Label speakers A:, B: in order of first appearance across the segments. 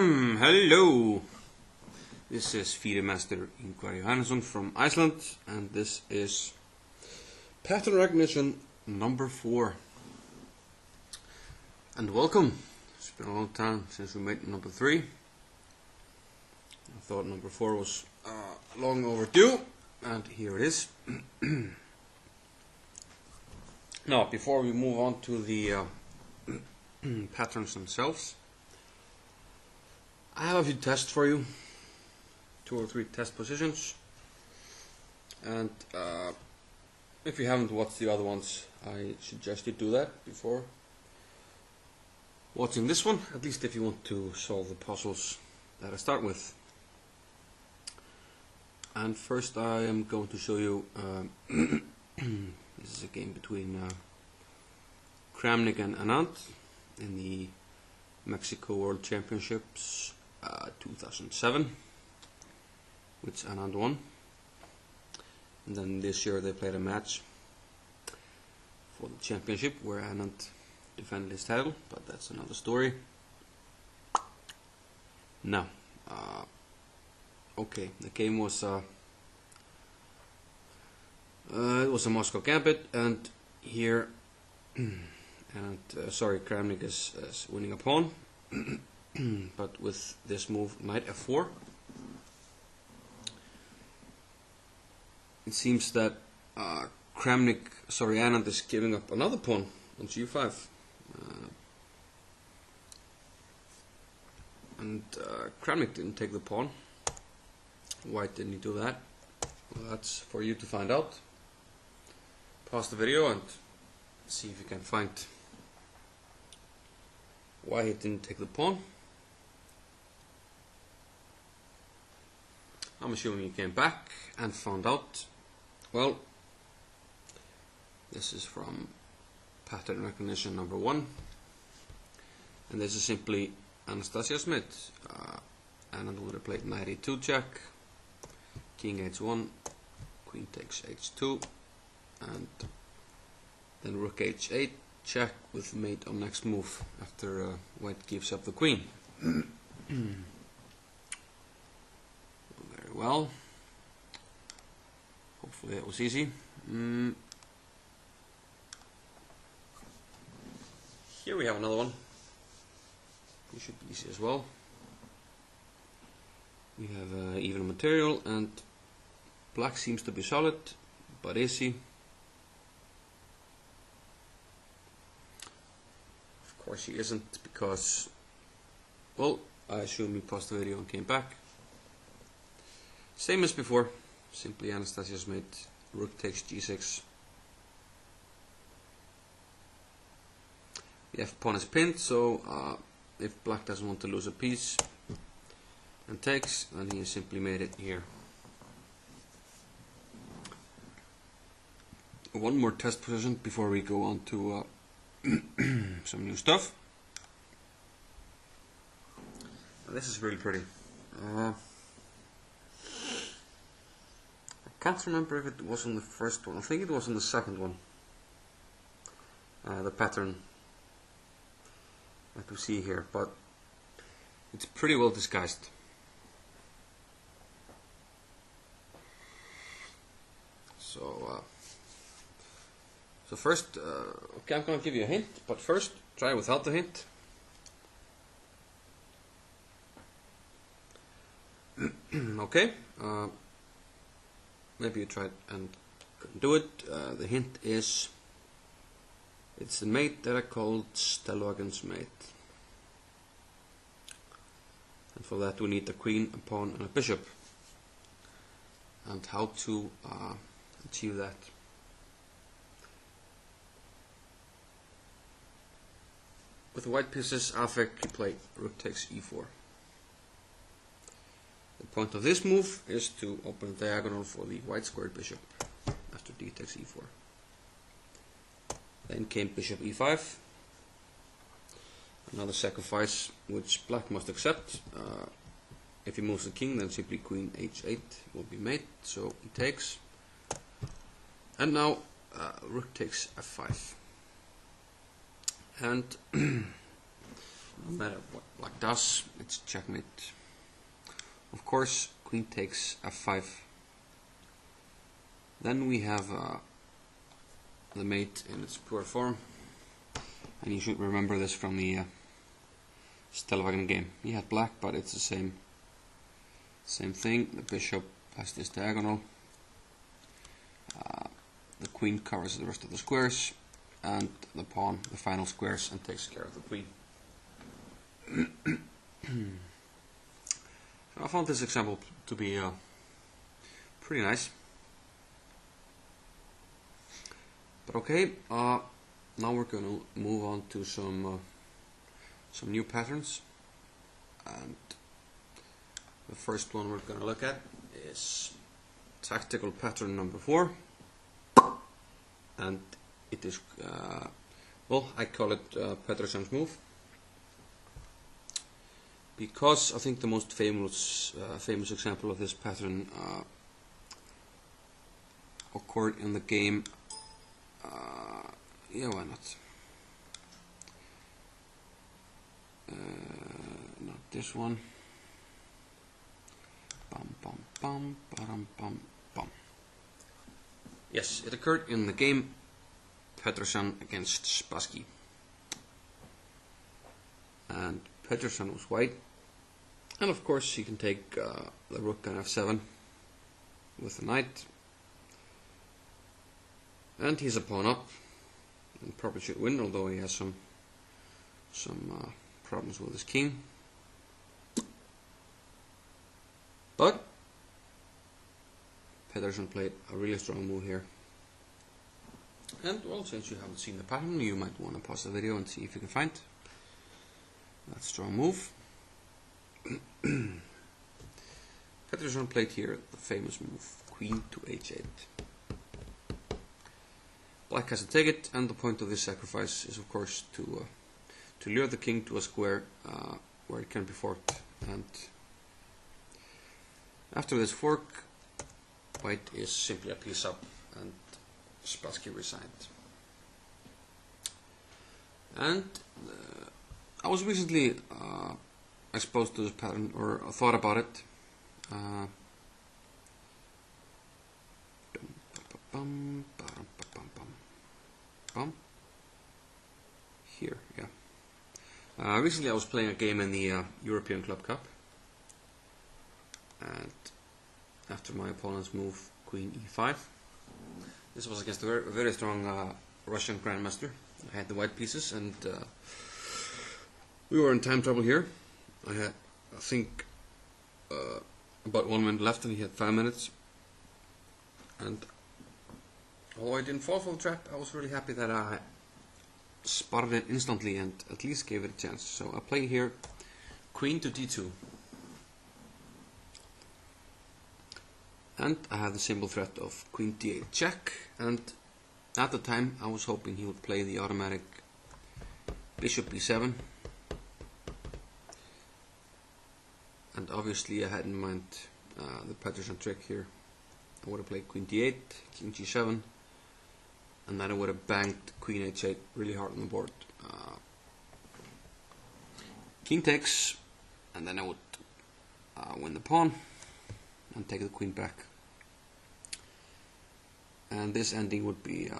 A: Hello, this is FIDE Master Ingvar Johannesson from Iceland, and this is pattern recognition number 4. And welcome. It's been a long time since we made number 3. I thought number 4 was long overdue, and here it is. Now, before we move on to the patterns themselves, I have a few tests for you, 2 or 3 test positions, and if you haven't watched the other ones, I suggest you do that before watching this one, at least if you want to solve the puzzles that I start with. And first I am going to show you, this is a game between Kramnik and Anand in the Mexico World Championships 2007, which Anand won. And then this year they played a match for the championship where Anand defended his title, but that's another story. Now, okay, the game was it was a Moscow Gambit, and here Kramnik is winning a pawn. But with this move, knight f4, it seems that Anand is giving up another pawn on g5, and Kramnik didn't take the pawn. Why didn't he do that? Well, that's for you to find out. Pause the video and see if you can find why he didn't take the pawn. I'm assuming he came back and found out. Well, this is from pattern recognition number 1, and this is simply Anastasia Smith. Anand would have played knight e2 check, king h1, queen takes h2, and then rook h8 check with mate on next move after white gives up the queen. Very well. Hopefully that was easy. Here we have another one. It should be easy as well. We have even material, and black seems to be solid, but is he? Of course he isn't, because, well, I assume he paused the video and came back. Same as before, simply Anastasia Smith, rook takes g6. The f pawn is pinned, so if black doesn't want to lose a piece and takes, then he simply made it here. One more test position before we go on to some new stuff. This is really pretty. I can't remember if it was on the first one. I think it was on the second one. The pattern that we see here, but it's pretty well disguised. So first, okay, I'm going to give you a hint, but first try without the hint. Okay, maybe you tried and couldn't do it. The hint is, it's the mate that I called Stellwagen's mate. And for that we need a queen, a pawn and a bishop. And how to achieve that. With the white pieces, affect, you play rook takes e4. The point of this move is to open a diagonal for the white squared bishop after d takes e4. Then came bishop e5. Another sacrifice which black must accept. If he moves the king, then simply queen h8 will be made, so he takes. And now rook takes f5. And no matter what black does, it's checkmate. Of course, queen takes f5. Then we have the mate in its pure form, and you should remember this from the Stellwagen game. He had black, but it's the same thing. The bishop has this diagonal. The queen covers the rest of the squares, and the pawn the final squares and takes care of the queen. I found this example to be pretty nice. But okay, now we're going to move on to some new patterns, and the first one we're going to look at is tactical pattern number 4, and it is well, I call it Pettersson's move, because I think the most famous example of this pattern occurred in the game. Yeah, why not? Not this one. Bum bum bum bum bum bum. Yes, it occurred in the game Pettersson against Spassky. And Pettersson was white, and of course he can take the rook on f7 with the knight, and he's a pawn up and probably should win, although he has some problems with his king. But Pettersson played a really strong move here, and well, since you haven't seen the pattern, you might want to pause the video and see if you can find that strong move. Pettersson played here the famous move queen to h8. Black has to take it, and the point of this sacrifice is of course to lure the king to a square where it can be forked. And after this fork, white is simply a piece up, and Spassky resigned. And I was recently exposed to this pattern, or thought about it. Here, yeah. Recently I was playing a game in the European Club Cup, and after my opponent's move queen e5, this was against a very strong Russian grandmaster. I had the white pieces, and we were in time trouble here. I had, I think, about 1 minute left, and he had 5 minutes. And although I didn't fall for the trap, I was really happy that I spotted it instantly and at least gave it a chance. So I play here queen to d2, and I had the simple threat of queen d8 check. And at the time I was hoping he would play the automatic bishop b7, and obviously I had in mind the Pettersson trick here. I would have played queen d8, king g7, and then I would have banged queen h8 really hard on the board. King takes, and then I would win the pawn and take the queen back. And this ending would be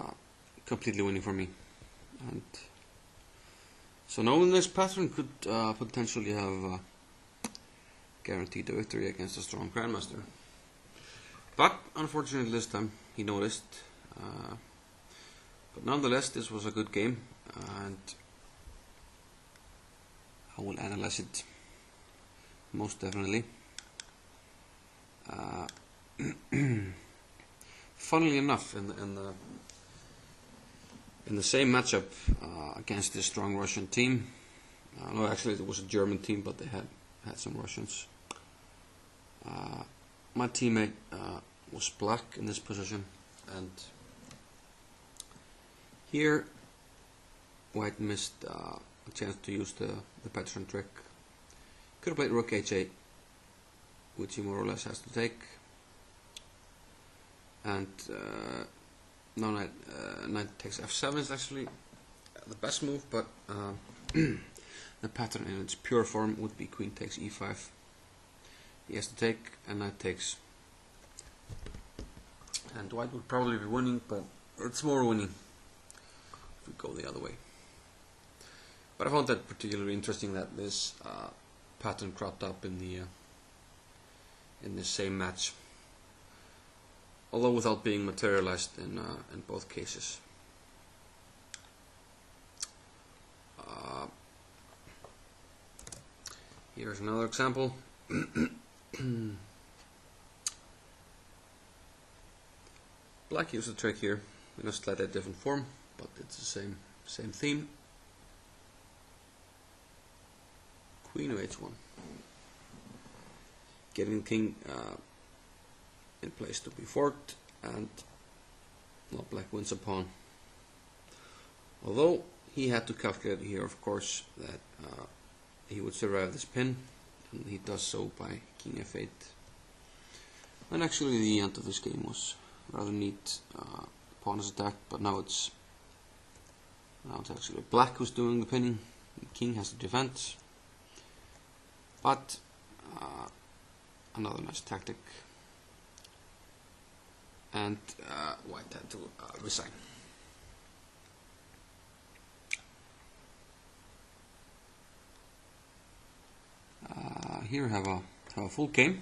A: completely winning for me. And so knowing this pattern could potentially have guaranteed the victory against a strong grandmaster. But unfortunately this time he noticed. But nonetheless, this was a good game, and I will analyze it most definitely. Funnily enough, in the same matchup against this strong Russian team, no, actually it was a German team, but they had some Russians. My teammate was black in this position, and here white missed a chance to use the Pettersson trick. Could have played rook h8, which he more or less has to take, and no, knight takes f7 is actually the best move, but then the pattern in its pure form would be queen takes e5. He has to take, and knight takes. And white would probably be winning, but it's more winning if we go the other way. But I found that particularly interesting that this pattern cropped up in the same match, although without being materialized in both cases. Here's another example. Black used a trick here in a slightly different form, but it's the same theme. Queen of h1, getting king in place to be forked, and well, black wins a pawn. Although he had to calculate here, of course, that he would survive this pin, and he does so by king f8. And actually, the end of this game was rather neat. Pawn is attacked, but now it's actually black who's doing the pinning. The king has to defend. But another nice tactic, and white had to resign. Here have a full game,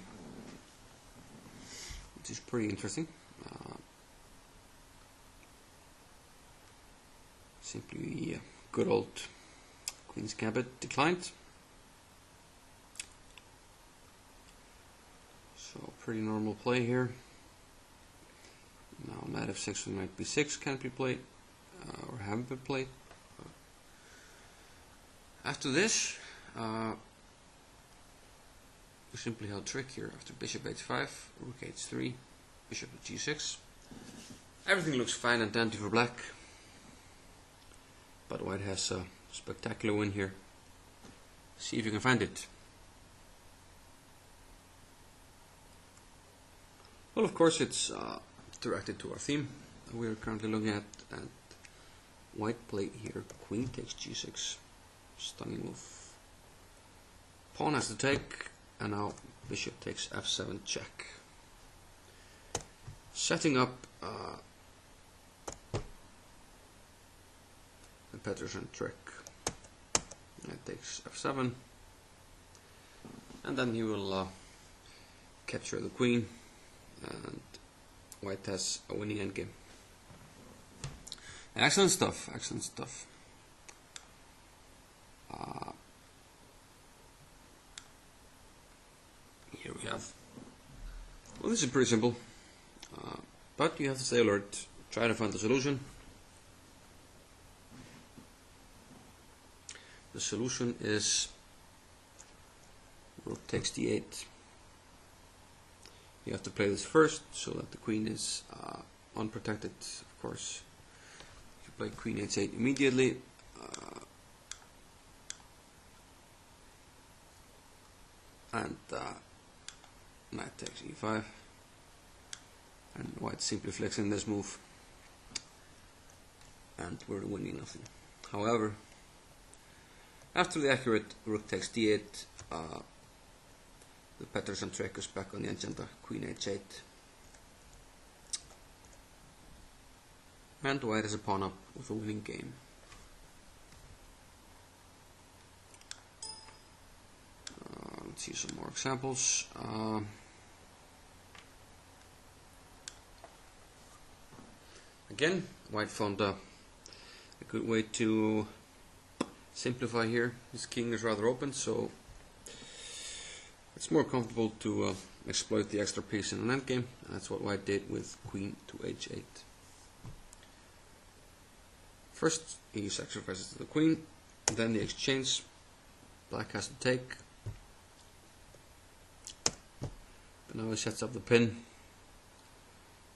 A: which is pretty interesting. Simply the good old Queen's Gambit declined. So pretty normal play here. Now knight f6 and knight b6 can't be played, or haven't been played. After this, we simply have a trick here. After bishop h5, rook h3, bishop g6. Everything looks fine and dandy for black, but white has a spectacular win here. See if you can find it. Well, of course, it's directed to our theme that we're currently looking at, and white played here queen takes g6, stunning move. Pawn has to take, and now bishop takes f7 check, setting up the Peterson trick. Knight takes f7, and then he will capture the queen, and white has a winning endgame. Excellent stuff, excellent stuff. Here we have, well, this is pretty simple, but you have to stay alert, try to find the solution. The solution is rook takes d8. You have to play this first so that the queen is unprotected, of course. If you play queen h8 immediately, and knight takes e5, and white simply flexing this move, and we're winning nothing. However, after the accurate rook takes d8, the Peterson trick is back on the agenda, queen h8. And white is a pawn up with a winning game. Let's see some more examples. Again, white found a good way to simplify here. His king is rather open, so it's more comfortable to exploit the extra piece in an endgame. That's what white did with queen to h8. First, he sacrifices to the queen, then the exchange. Black has to take. But now he sets up the pin.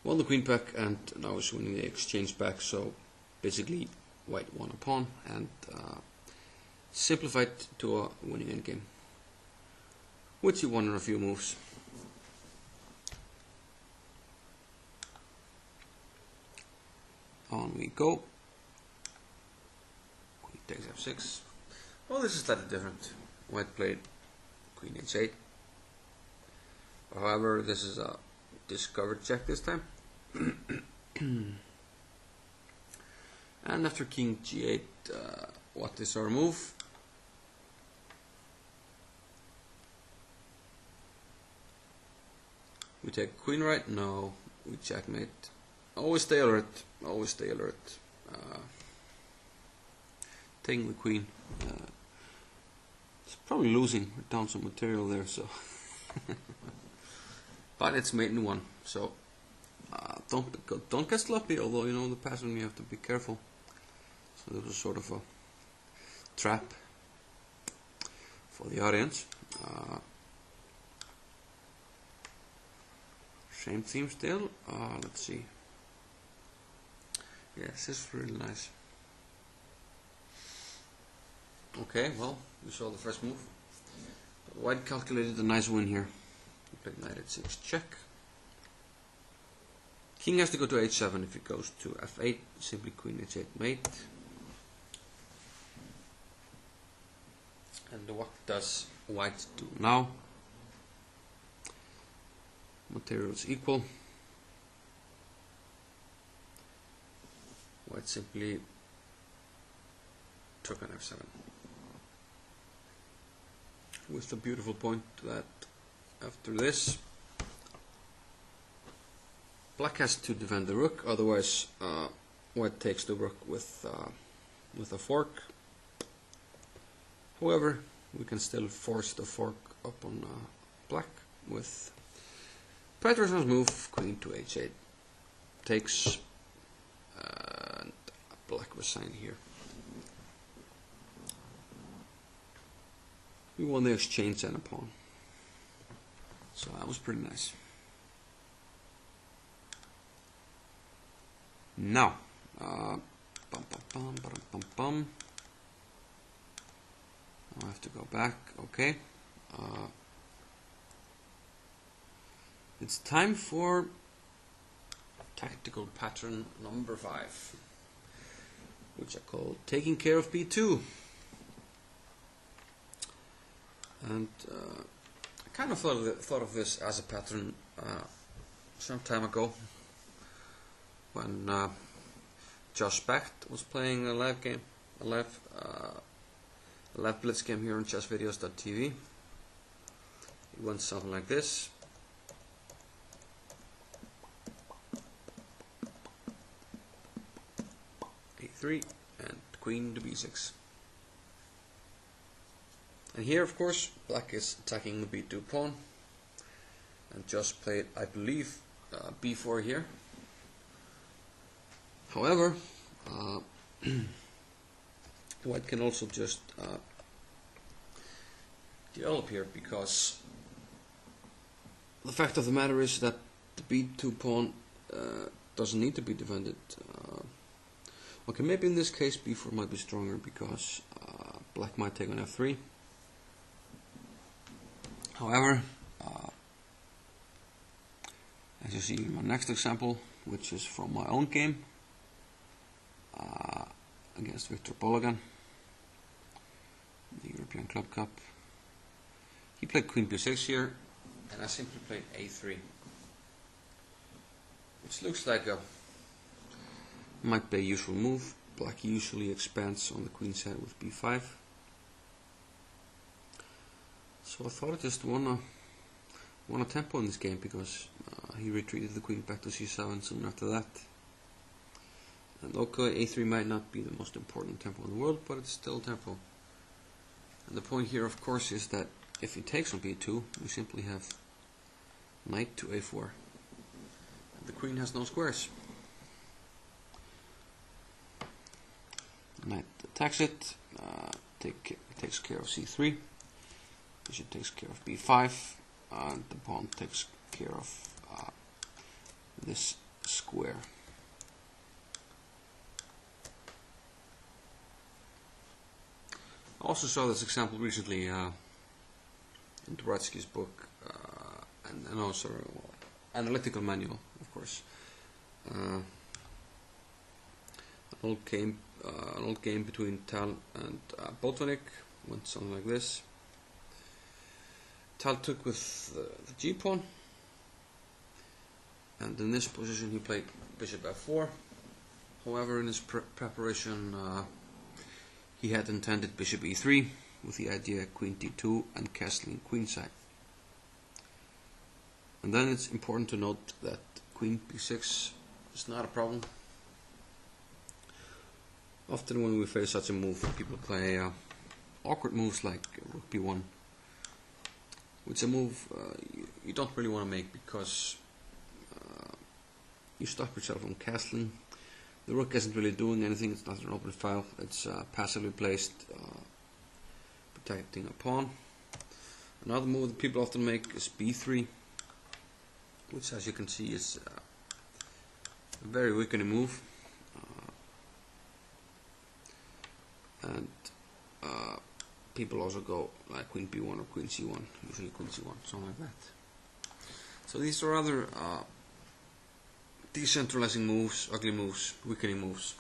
A: Won the queen back, and now he's winning the exchange back. So basically, white won a pawn and simplified to a winning endgame, which he won in a few moves. On we go. Queen takes f6. Well, this is slightly different. White played Queen H8. However, this is a discovered check this time. And after King G8, what is our move? We take Queen right? No, we checkmate. Always stay alert. Always stay alert. Taking the Queen. It's probably losing. We're down some material there, so. But it's mate in one, so don't get sloppy. Although you know the pattern, you have to be careful. So this was sort of a trap for the audience. Same theme still. Let's see. Yes, this is really nice. Okay, well, we saw the first move. White calculated a nice win here. He played knight h6 check. King has to go to h7. If he goes to f8, simply queen h8 mate. And what does white do now? Materials equal. White simply took on f7. With the beautiful point that after this, black has to defend the rook, otherwise white takes the rook with a fork. However, we can still force the fork up on black with Peterson's move, queen to h8 takes, and black was signed here. We won the exchange and a pawn, so that was pretty nice. Now, I have to go back. Okay. It's time for tactical pattern number 5, which I call taking care of b2. And I kind of thought of this as a pattern some time ago when Josh Becht was playing a live game, a live blitz game here on chessvideos.tv. He went something like this. A3 and queen to b6. And here, of course, black is attacking the b2 pawn, and just played, I believe, b4 here. However, white can also just develop here, because the fact of the matter is that the b2 pawn doesn't need to be defended. Okay, maybe in this case b4 might be stronger, because black might take on f3. However, as you see in my next example, which is from my own game against Victor Bologan, the European Club Cup, he played queen b6 here, and I simply played a3, which looks like a might be a usual move. Black usually expands on the queen side with b5. So I thought I just won a tempo in this game, because he retreated the queen back to c7 soon after that. And okay, a3 might not be the most important tempo in the world, but it's still tempo. And the point here, of course, is that if he takes on b2, we simply have knight to a4. And the queen has no squares. Knight attacks it, takes care of c3. Bishop takes care of b5, and the pawn takes care of this square. I also saw this example recently in Dvoratsky's book, and also analytical manual, of course. An old game between Tal and Botvinnik, went something like this. Tal took with the g-pawn, and in this position he played bishop f4. However, in his preparation he had intended bishop e3 with the idea queen d2 and castling queenside. And then it's important to note that queen b6 is not a problem. Often when we face such a move, people play awkward moves like rook b1, which is a move you don't really want to make because you stop yourself from castling. The rook isn't really doing anything, it's not an open file, it's passively placed, protecting a pawn. Another move that people often make is b3, which, as you can see, is a very weakening move. And people also go like queen b1 or queen c1, usually queen c1, something like that. So these are other decentralizing moves, ugly moves, weakening moves.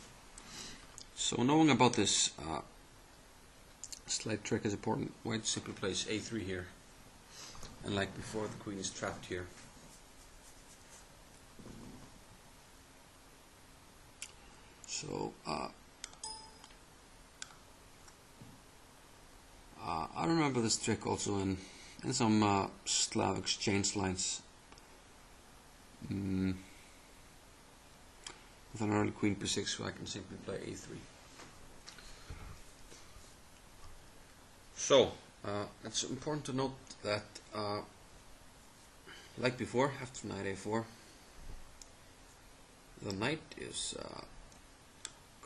A: So knowing about this slight trick is important. White simply plays a3 here, and like before, the queen is trapped here. So I remember this trick also in some Slav exchange lines. With an early queen b6, so I can simply play a3. So it's important to note that, like before, after knight a4, the knight is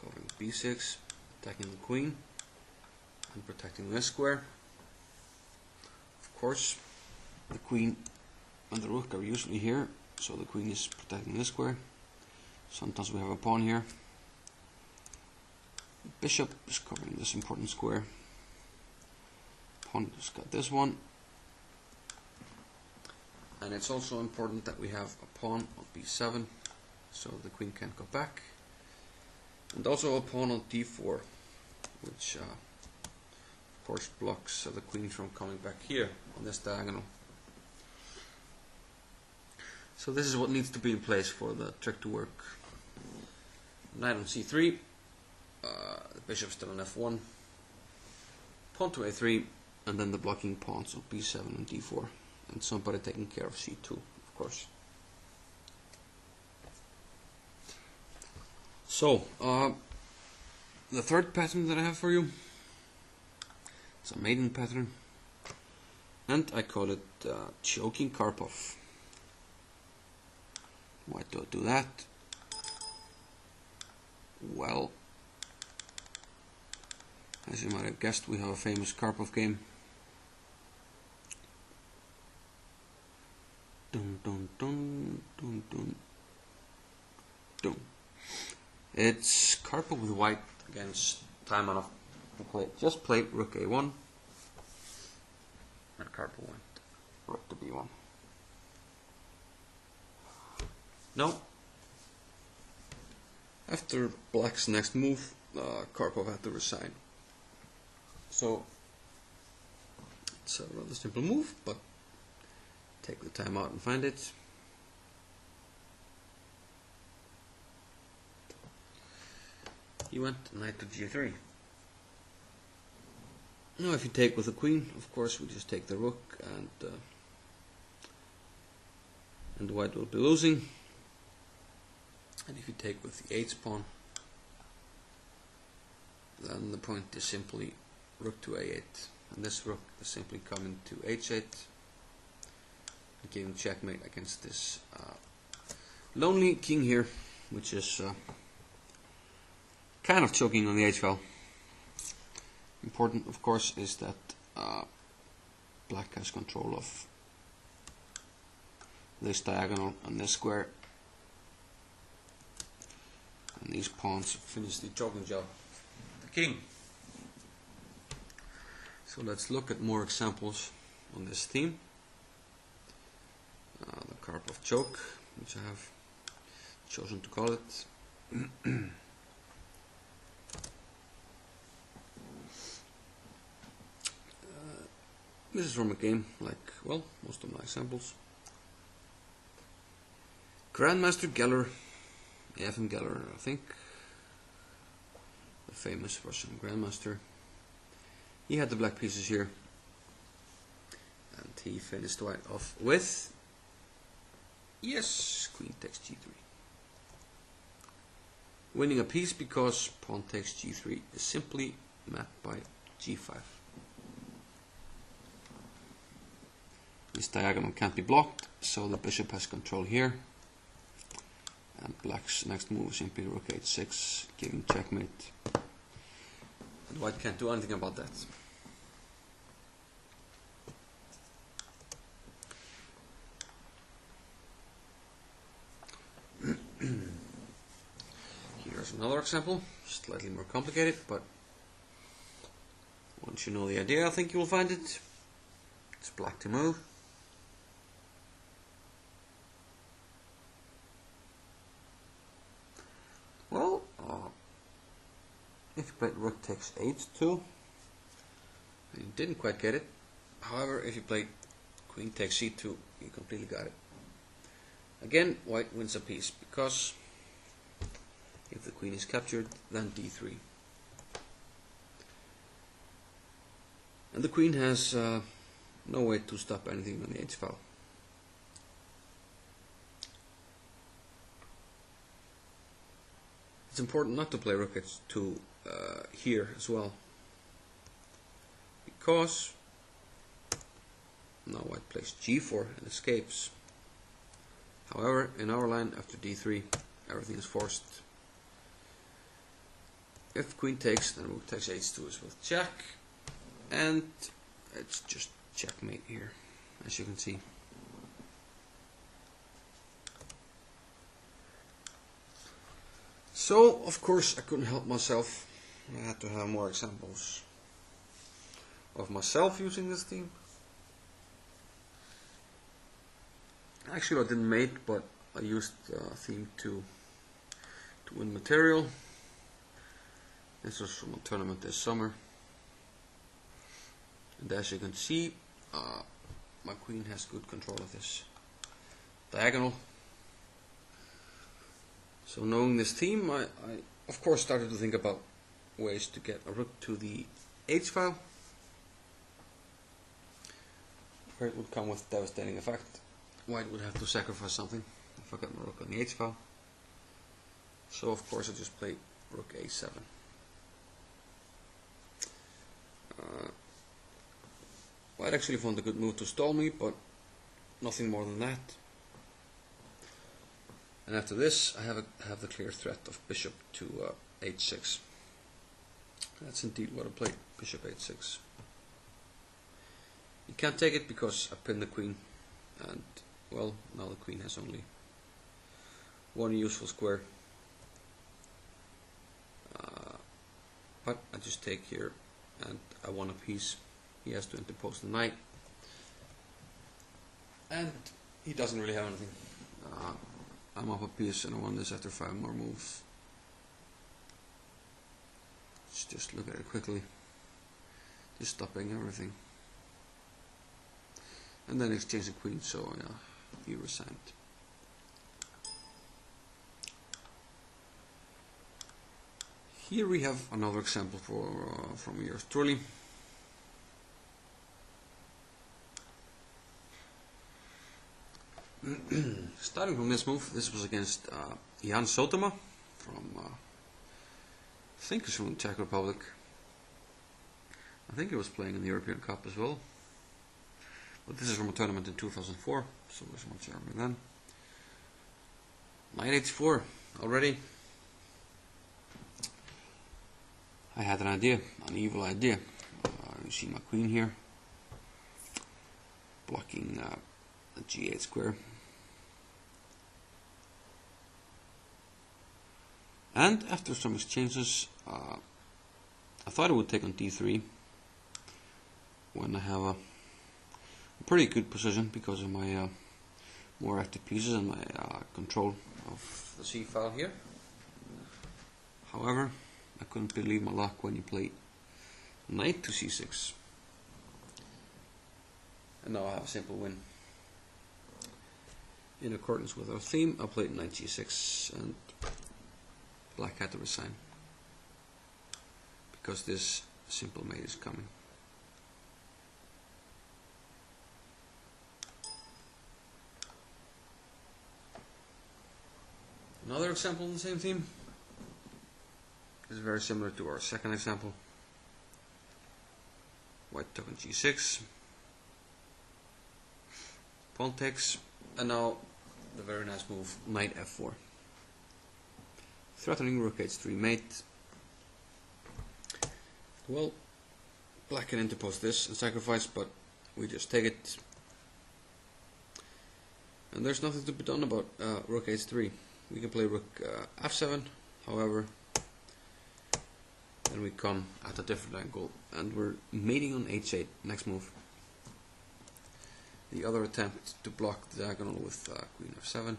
A: covering b6, attacking the queen and protecting this square. Of course, the queen and the rook are usually here, so the queen is protecting this square. Sometimes we have a pawn here. Bishop is covering this important square. Pawn has got this one. And it's also important that we have a pawn on b7, so the queen can't go back. And also a pawn on d4, which of course blocks the queen from coming back here on this diagonal. So this is what needs to be in place for the trick to work. Knight on c3, the bishop still on f1, pawn to a3, and then the blocking pawns on b7 and d4, and somebody taking care of c2, of course. So, the third pattern that I have for you, it's a maiden pattern, and I call it choking Karpov. Why do I do that? Well, as you might have guessed, we have a famous Karpov game. Dun dun dun dun dun dun. It's Karpov with white against Taimanov. Just played rook a1, and Karpov went rook to b1. Now, after black's next move, Karpov had to resign. So it's a rather simple move, but take the time out and find it. He went knight to g3. Now if you take with the queen, of course we just take the rook, and white will be losing. And if you take with the h pawn, then the point is simply rook to a8, and this rook is simply coming to h8, giving checkmate against this lonely king here, which is kind of choking on the h file. Important, of course, is that black has control of this diagonal and this square, and these pawns finish the choking job. The king. So let's look at more examples on this theme. The Karpov choke, which I have chosen to call it. This is from a game like, well, most of my examples. Grandmaster Geller, Efim Geller, I think, the famous Russian grandmaster. He had the black pieces here, and he finished white off with, yes, queen takes g3. Winning a piece because pawn takes g3 is simply mapped by g5. This diagonal can't be blocked, so the bishop has control here. And black's next move is simply rook h6, giving checkmate. And white can't do anything about that. Here's another example, slightly more complicated, but once you know the idea, I think you will find it. It's black to move. Well, if you played rook takes h2, you didn't quite get it. However, if you played queen takes c2, you completely got it. Again, white wins a piece because if the queen is captured, then d3. And the queen has no way to stop anything on the h file. It's important not to play rook h2 here as well, because now white plays g4 and escapes. However, in our line, after d3, everything is forced. If queen takes, then rook takes h2 is with check, and it's just checkmate here, as you can see. So, of course, I couldn't help myself. I had to have more examples of myself using this theme. Actually, I didn't mate, but I used the theme to win material. This was from a tournament this summer. And as you can see, my queen has good control of this diagonal. So knowing this theme, I of course started to think about ways to get a rook to the h file, where it would come with devastating effect. White would have to sacrifice something if I got my rook on the h file. So of course I just played rook a7. White actually found a good move to stall me, but nothing more than that. And after this, I have the clear threat of bishop to h6. That's indeed what I played, bishop h6. You can't take it because I pinned the queen, and well, now the queen has only one useful square. But I just take here, and I won a piece. He has to interpose the knight, and he doesn't really have anything. I'm up a piece and I won this after 5 more moves. Let's just look at it quickly. Just stopping everything. And then exchange the queen, so yeah, he resigned. Here we have another example from yours truly. Starting from this move, this was against Jan Sotema from, I think he's from the Czech Republic. I think he was playing in the European Cup as well. But this is from a tournament in 2004, so it was much earlier then. Knight h4 already. I had an idea, an evil idea. You see my queen here, blocking the g8 square. And after some exchanges, I thought it would take on d3 when I have a pretty good position because of my more active pieces and my control of the c file here. However, I couldn't believe my luck when he played knight to c6. and now I have a simple win. In accordance with our theme, I played knight g6 and black had to resign because this simple mate is coming. Another example on the same theme is very similar to our second example. White took on g6, pawn takes, and now the very nice move, knight f4. Threatening rook h3 mate. Well, black can interpose this and sacrifice, but we just take it. And there's nothing to be done about rook h3. We can play rook f7, however, then we come at a different angle, and we're mating on h8, next move. The other attempt to block the diagonal with queen f7.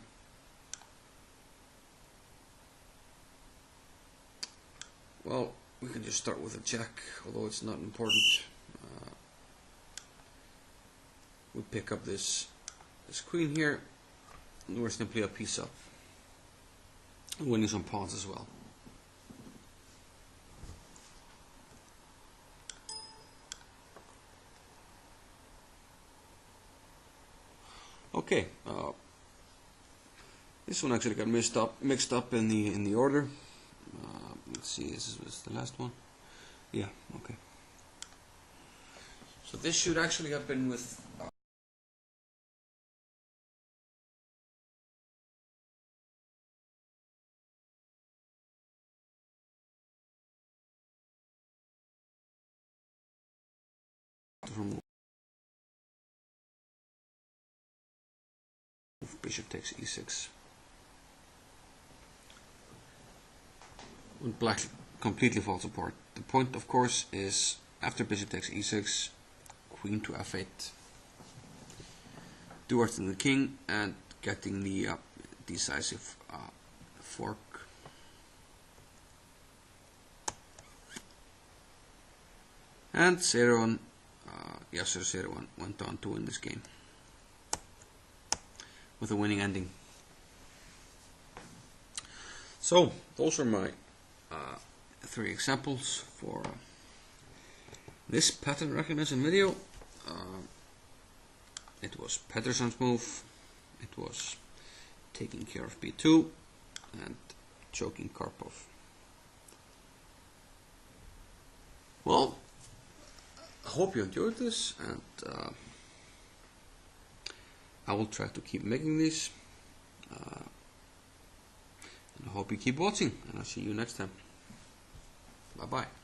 A: Well, we can just start with a check, although it's not important. We pick up this queen here, and we're simply a piece up, winning some pawns as well. Okay, this one actually got mixed up in the order. Let's see, this was the last one. Yeah, okay. So this should actually have been with bishop takes e6. When black completely falls apart. The point, of course, is after bishop takes e6, queen to f8, duarting the king and getting the decisive fork. And Seirawan, Yasser Seirawan went on to win this game with a winning ending. So those are my 3 examples for this pattern recognition video. It was Pettersson's move, it was taking care of b2 and choking Karpov. Well, I hope you enjoyed this, and I will try to keep making these. And I hope you keep watching, and I'll see you next time. Bye bye.